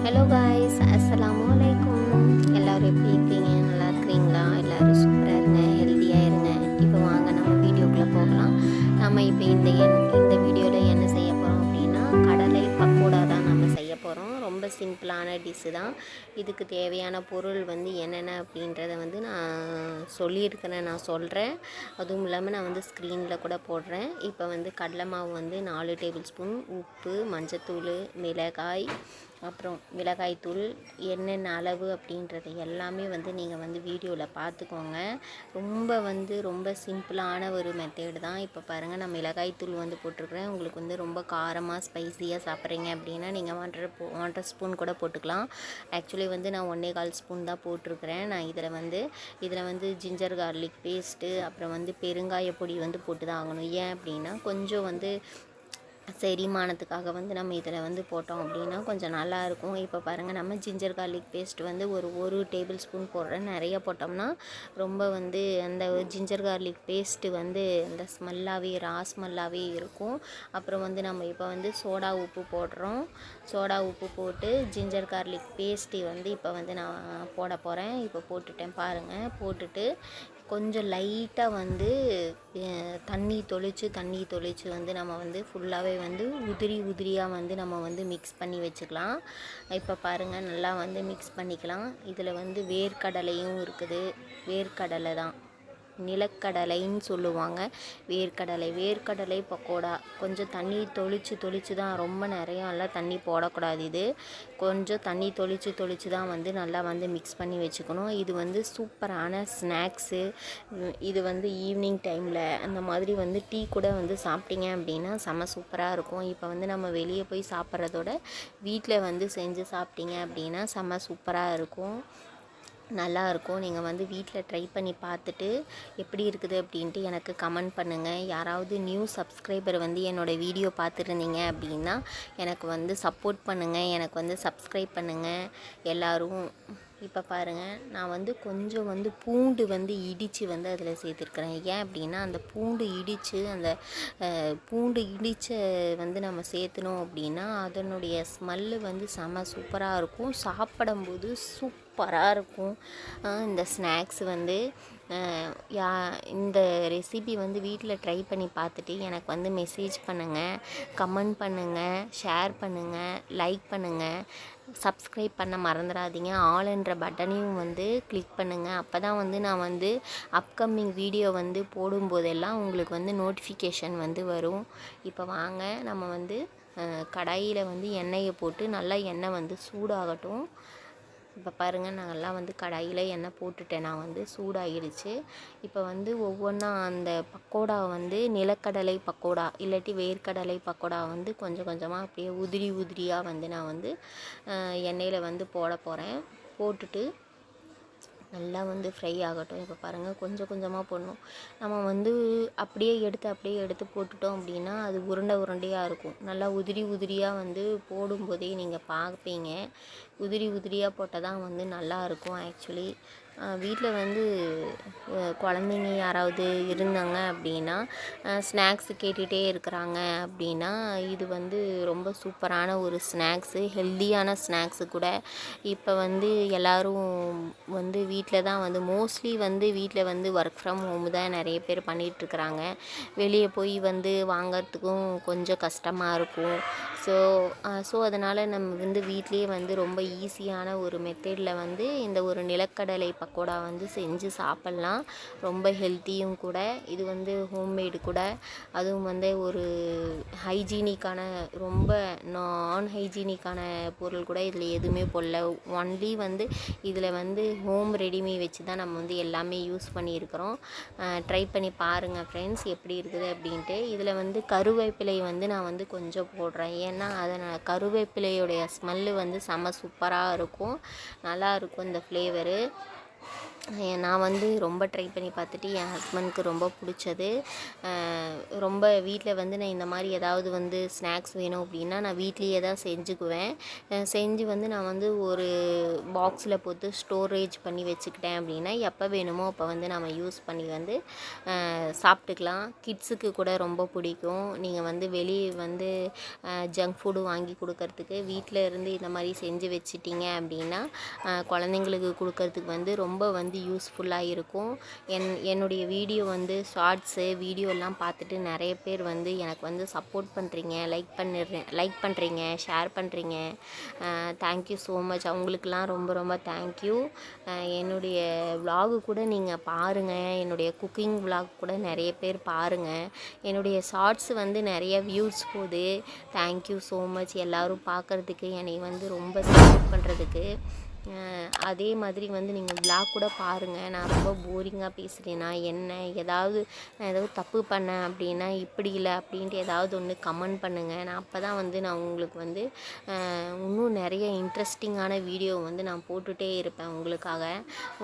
Hello guys, அஸ்ஸலாமு அலைக்கும். எல்லோரும் எப்படி இருக்கீங்க? நல்லா இருக்கிறீங்களா? எல்லோரும் சூப்பராக இருங்க, ஹெல்த்தியாக இருங்க. இப்போ வாங்க நம்ம வீடியோக்குள்ளே போகலாம். நம்ம இப்போ இந்த வீடியோவில் என்ன செய்ய போகிறோம் அப்படின்னா, கடலை பக்கோடா தான் நம்ம செய்ய போகிறோம். ரொம்ப சிம்பிளான டிஷ்ஷு தான். இதுக்கு தேவையான பொருள் வந்து என்னென்ன அப்படின்றத வந்து நான் சொல்லியிருக்கிறேன், நான் சொல்கிறேன். அதுவும் இல்லாமல் நான் வந்து ஸ்க்ரீனில் கூட போடுறேன். இப்போ வந்து கடலை மாவு வந்து 4 டேபிள் ஸ்பூன், உப்பு, மஞ்சத்தூள், மிளகாய், அப்புறம் மிளகாய்த்தூள், என்னென்ன அளவு அப்படின்றது எல்லாமே வந்து நீங்கள் வந்து வீடியோவில் பார்த்துக்கோங்க. ரொம்ப சிம்பிளான ஒரு மெத்தேடு தான். இப்போ பாருங்கள், நான் மிளகாய்த்தூள் வந்து போட்டிருக்கிறேன். உங்களுக்கு வந்து ரொம்ப காரமாக ஸ்பைஸியாக சாப்பிட்றீங்க அப்படின்னா நீங்கள் 1.5 ஸ்பூன் கூட போட்டுக்கலாம். ஆக்சுவலி வந்து நான் 1.25 ஸ்பூன் தான் போட்டிருக்கிறேன். நான் இதில் வந்து ஜிஞ்சர் கார்லிக் பேஸ்ட்டு, அப்புறம் வந்து பெருங்காய பொடி வந்து போட்டு தான் ஆகணும். ஏன் அப்படின்னா கொஞ்சம் வந்து செரிமானத்துக்காக வந்து நம்ம இதில் வந்து போட்டோம் அப்படின்னா கொஞ்சம் நல்லாயிருக்கும். இப்போ பாருங்கள், நம்ம ஜிஞ்சர் கார்லிக் பேஸ்ட் வந்து ஒரு டேபிள் ஸ்பூன் போடுறேன். நிறைய போட்டோம்னா ரொம்ப வந்து அந்த ஜிஞ்சர் கார்லிக் பேஸ்ட்டு வந்து அந்த ஸ்மெல்லாகவே இருக்கும். அப்புறம் வந்து நம்ம இப்போ வந்து சோடா உப்பு போடுறோம். சோடா உப்பு போட்டு ஜிஞ்சர் கார்லிக் பேஸ்ட்டு வந்து இப்போ வந்து நான் போட போகிறேன். இப்போ போட்டுட்டேன் பாருங்கள். போட்டுட்டு கொஞ்சம் லைட்டாக வந்து தண்ணி தொளித்து வந்து நம்ம வந்து ஃபுல்லாகவே வந்து உதிரியாக வந்து நம்ம வந்து மிக்ஸ் பண்ணி வச்சுக்கலாம். இப்போ பாருங்கள், நல்லா வந்து மிக்ஸ் பண்ணிக்கலாம். இதில் வந்து வேர்க்கடலையும் இருக்குது. வேர்க்கடலை தான், நிலக்கடலைன்னு சொல்லுவாங்க. வேர்க்கடலை பக்கோடா. கொஞ்சம் தண்ணி தொளித்து தான், ரொம்ப நிறையாலாம் தண்ணி போடக்கூடாது. இது கொஞ்சம் தண்ணி தொளித்து தான் வந்து நல்லா வந்து மிக்ஸ் பண்ணி வச்சுக்கணும். இது வந்து சூப்பரான ஸ்நாக்ஸு. இது வந்து ஈவினிங் டைமில் அந்த மாதிரி வந்து டீ கூட வந்து சாப்பிட்டீங்க அப்படின்னா செம சூப்பராக இருக்கும். இப்போ வந்து நம்ம வெளியே போய் சாப்பிட்றதோட வீட்டில் வந்து செஞ்சு சாப்பிட்டீங்க அப்படின்னா செம சூப்பராக இருக்கும், நல்லாயிருக்கும். நீங்கள் வந்து வீட்டில் ட்ரை பண்ணி பார்த்துட்டு எப்படி இருக்குது அப்படின்ட்டு எனக்கு கமெண்ட் பண்ணுங்கள். யாராவது நியூ சப்ஸ்கிரைபர் வந்து என்னோடய வீடியோ பார்த்துருந்தீங்க அப்படின்னா எனக்கு வந்து சப்போர்ட் பண்ணுங்கள், எனக்கு வந்து சப்ஸ்கிரைப் பண்ணுங்கள் எல்லோரும். இப்போ பாருங்கள், நான் வந்து கொஞ்சம் வந்து பூண்டு வந்து இடித்து வந்து அதில் சேர்த்துருக்குறேன். ஏன் அப்படின்னா அந்த பூண்டு இடித்த வந்து நம்ம சேர்த்துனோம் அப்படின்னா அதனுடைய ஸ்மெல்லு வந்து செம சூப்பராக இருக்கும். சாப்பிடும்போது சூப்பராக இருக்கும். இந்த ஸ்நாக்ஸ் வந்து இந்த ரெசிபி வந்து வீட்டில் ட்ரை பண்ணி பார்த்துட்டு எனக்கு வந்து மெசேஜ் பண்ணுங்கள், கமெண்ட் பண்ணுங்கள், ஷேர் பண்ணுங்கள், லைக் பண்ணுங்கள். சப்ஸ்கிரைப் பண்ண மறந்துடாதீங்க. ஆல்ன்ற பட்டனையும் வந்து கிளிக் பண்ணுங்கள். அப்போ தான் வந்து நான் வந்து அப்கமிங் வீடியோ வந்து போடும்போதெல்லாம் உங்களுக்கு வந்து நோட்டிஃபிகேஷன் வந்து வரும். இப்போ வாங்க, நம்ம வந்து கடாயில் வந்து எண்ணெயை போட்டு நல்லா எண்ணெய் வந்து சூடாகட்டும். இப்போ பாருங்கள், நாங்கள்லாம் வந்து கடாயில் எண்ணெய் போட்டுட்டேன். நான் வந்து சூடாகிடுச்சு. இப்போ வந்து ஒவ்வொன்றா அந்த பக்கோடா வந்து நிலக்கடலை பக்கோடா இல்லாட்டி வேர்க்கடலை பக்கோடா வந்து கொஞ்சம் கொஞ்சமாக அப்படியே உதிரியாக வந்து நான் வந்து எண்ணெயில் வந்து போட போகிறேன். போட்டுட்டு நல்லா வந்து ஃப்ரை ஆகட்டும். இப்போ பாருங்கள், கொஞ்சம் கொஞ்சமாக போடணும். நம்ம வந்து அப்படியே எடுத்து போட்டுட்டோம் அப்படின்னா அது உருண்டையாக இருக்கும். நல்லா உதிரியாக வந்து போடும்போதே நீங்கள் பார்ப்பீங்க. உதிரியாக போட்டால் தான் வந்து நல்லாயிருக்கும். ஆக்சுவலி வீட்டில் வந்து குழந்தைங்க யாராவது இருந்தாங்க அப்படின்னா ஸ்நாக்ஸு கேட்டுகிட்டே இருக்கிறாங்க அப்படின்னா இது வந்து ரொம்ப சூப்பரான ஒரு ஸ்நாக்ஸு, ஹெல்த்தியான ஸ்நாக்ஸு கூட. இப்போ வந்து எல்லோரும் வந்து வீட்டில் தான் வந்து மோஸ்ட்லி வந்து வீட்டில் வந்து ஒர்க் ஃப்ரம் ஹோம் தான் நிறைய பேர் பண்ணிகிட்ருக்குறாங்க. வெளியே போய் வந்து வாங்கிறதுக்கும் கொஞ்சம் கஷ்டமாக இருக்கும். ஸோ அதனால் நம்ம வந்து வீட்லேயே வந்து ரொம்ப ஈஸியான ஒரு மெத்தடில் வந்து இந்த ஒரு நிலக்கடலை பக்கோடா வந்து செஞ்சு சாப்பிட்லாம். ரொம்ப ஹெல்த்தியும் கூட. இது வந்து ஹோம்மேடு கூட. அதுவும் வந்து ஒரு ஹைஜீனிக்கான, ரொம்ப நான் ஹைஜீனிக்கான பொருள் கூட இதில் எதுவுமே போடல. ஒன்லி வந்து இதில் வந்து ஹோம் ரெடிமேட் வச்சு தான் நம்ம வந்து எல்லாமே யூஸ் பண்ணியிருக்கிறோம். ட்ரை பண்ணி பாருங்கள் ஃப்ரெண்ட்ஸ், எப்படி இருக்குது அப்படின்ட்டு. இதில் வந்து கருவேப்பிலை வந்து நான் வந்து கொஞ்சம் போடுறேன். ஏன்னா அதனால் கருவேப்பிலையுடைய ஸ்மெல்லு வந்து செம்ம சூப்பராக இருக்கும், நல்லாயிருக்கும் இந்த ஃப்ளேவரு. நான் வந்து ரொம்ப ட்ரை பண்ணி பார்த்துட்டு என் ஹஸ்பண்ட்க்கு ரொம்ப பிடிச்சது. ரொம்ப வீட்டில் வந்து நான் இந்த மாதிரி ஏதாவது வந்து ஸ்நாக்ஸ் வேணும் அப்படின்னா நான் வீட்லேயே தான் செஞ்சுக்குவேன். செஞ்சு வந்து நான் வந்து ஒரு பாக்ஸில் போட்டு ஸ்டோரேஜ் பண்ணி வச்சுக்கிட்டேன் அப்படின்னா எப்போ வேணுமோ அப்போ வந்து நம்ம யூஸ் பண்ணி வந்து சாப்பிட்டுக்கலாம். கிட்ஸுக்கு கூட ரொம்ப பிடிக்கும். நீங்கள் வந்து வெளியே வந்து ஜங்க் ஃபுட்டு வாங்கி கொடுக்கறதுக்கு வீட்டில் இருந்து இந்த மாதிரி செஞ்சு வச்சிட்டிங்க அப்படின்னா குழந்தைங்களுக்கு கொடுக்கறதுக்கு வந்து ரொம்ப வந்து யூஸ்ஃபுல்லாக இருக்கும். என்னுடைய வீடியோ வந்து ஷார்ட்ஸு வீடியோலாம் பார்த்துட்டு நிறைய பேர் வந்து எனக்கு வந்து சப்போர்ட் பண்ணுறீங்க, லைக் பண்ணுறீங்க, ஷேர் பண்ணுறீங்க. Thank you so much. அவங்களுக்கெல்லாம் ரொம்ப ரொம்ப தேங்க்யூ. என்னுடைய விலாகு கூட நீங்கள் பாருங்கள். என்னுடைய குக்கிங் விலாக் கூட நிறைய பேர் பாருங்கள். என்னுடைய ஷார்ட்ஸ் வந்து நிறைய வியூஸ் போகுது. தேங்க்யூ ஸோ மச் எல்லோரும் பார்க்குறதுக்கு, என்னை வந்து ரொம்ப சப்போர்ட் பண்ணுறதுக்கு. அதே மாதிரி வந்து நீங்கள் விலாக் கூட பாருங்கள். நான் ரொம்ப போரிங்காக பேசுகிறேன்னா என்ன, நான் ஏதாவது தப்பு பண்ணேன் அப்படின்னா இப்படி இல்லை அப்படின்ட்டு ஏதாவது ஒன்று கமெண்ட் பண்ணுங்கள். நான் அப்போ தான் வந்து நான் உங்களுக்கு வந்து இன்னும் நிறைய இன்ட்ரெஸ்டிங்கான வீடியோ வந்து நான் போட்டுகிட்டே இருப்பேன் உங்களுக்காக.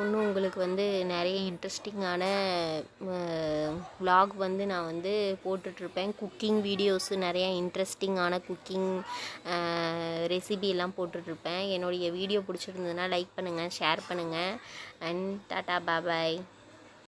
இன்னும் உங்களுக்கு வந்து நிறைய இன்ட்ரெஸ்டிங்கான விலாக் வந்து நான் வந்து போட்டுட்ருப்பேன். குக்கிங் வீடியோஸு நிறையா இன்ட்ரெஸ்டிங்கான குக்கிங் ரெசிபியெல்லாம் போட்டுட்ருப்பேன். என்னுடைய வீடியோ பிடிச்சிருந்ததுன்னா லைக் பண்ணுங்கள், ஷேர் பண்ணுங்கள். And tata bye.